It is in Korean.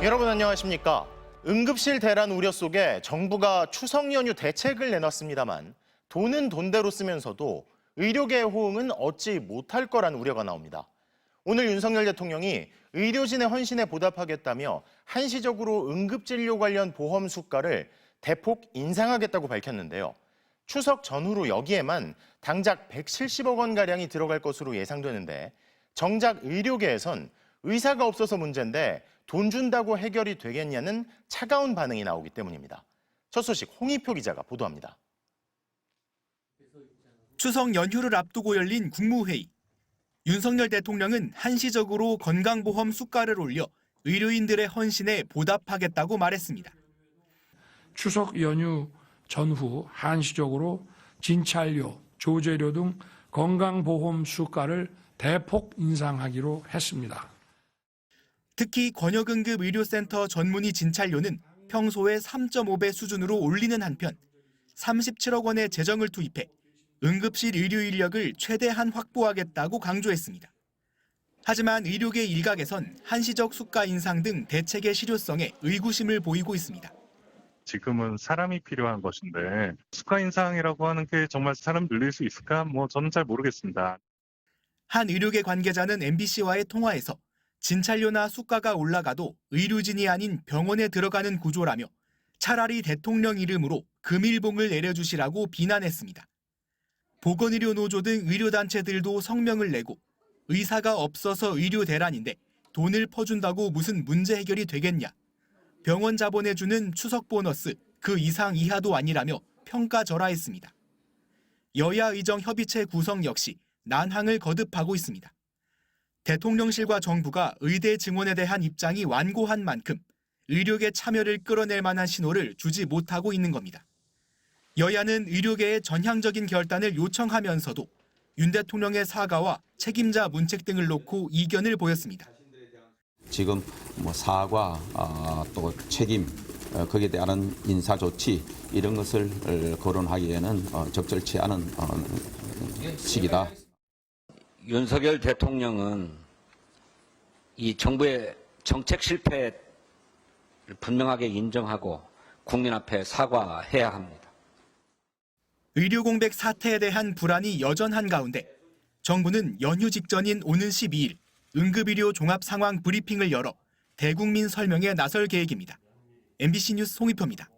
여러분 안녕하십니까? 응급실 대란 우려 속에 정부가 추석 연휴 대책을 내놨습니다만 돈은 돈대로 쓰면서도 의료계의 호응은 얻지 못할 거란 우려가 나옵니다. 오늘 윤석열 대통령이 의료진의 헌신에 보답하겠다며 한시적으로 응급진료 관련 보험 수가를 대폭 인상하겠다고 밝혔는데요. 추석 전후로 여기에만 당장 170억 원가량이 들어갈 것으로 예상되는데 정작 의료계에선 의사가 없어서 문제인데 돈 준다고 해결이 되겠냐는 차가운 반응이 나오기 때문입니다. 첫 소식 홍희표 기자가 보도합니다. 추석 연휴를 앞두고 열린 국무회의. 윤석열 대통령은 한시적으로 건강보험 수가를 올려 의료인들의 헌신에 보답하겠다고 말했습니다. 추석 연휴 전후 한시적으로 진찰료, 조제료 등 건강보험 수가를 대폭 인상하기로 했습니다. 특히 권역응급 의료센터 전문의 진찰료는 평소의 3.5배 수준으로 올리는 한편 37억 원의 재정을 투입해 응급실 의료 인력을 최대한 확보하겠다고 강조했습니다. 하지만 의료계 일각에선 한시적 수가 인상 등 대책의 실효성에 의구심을 보이고 있습니다. 지금은 사람이 필요한 것인데 수가 인상이라고 하는 게 정말 사람 늘릴 수 있을까? 저는 잘 모르겠습니다. 한 의료계 관계자는 MBC와의 통화에서 진찰료나 수가가 올라가도 의료진이 아닌 병원에 들어가는 구조라며 차라리 대통령 이름으로 금일봉을 내려주시라고 비난했습니다. 보건의료노조 등 의료단체들도 성명을 내고 의사가 없어서 의료 대란인데 돈을 퍼준다고 무슨 문제 해결이 되겠냐. 병원 자본에 주는 추석 보너스 그 이상 이하도 아니라며 평가절하했습니다. 여야 의정 협의체 구성 역시 난항을 거듭하고 있습니다. 대통령실과 정부가 의대 증원에 대한 입장이 완고한 만큼 의료계 참여를 끌어낼 만한 신호를 주지 못하고 있는 겁니다. 여야는 의료계의 전향적인 결단을 요청하면서도 윤 대통령의 사과와 책임자 문책 등을 놓고 이견을 보였습니다. 지금 사과, 또 책임, 거기에 대한 인사 조치 이런 것을 거론하기에는 적절치 않은 시기다. 윤석열 대통령은 이 정부의 정책 실패를 분명하게 인정하고 국민 앞에 사과해야 합니다. 의료 공백 사태에 대한 불안이 여전한 가운데 정부는 연휴 직전인 오는 12일 응급의료 종합 상황 브리핑을 열어 대국민 설명에 나설 계획입니다. MBC 뉴스 송희표입니다.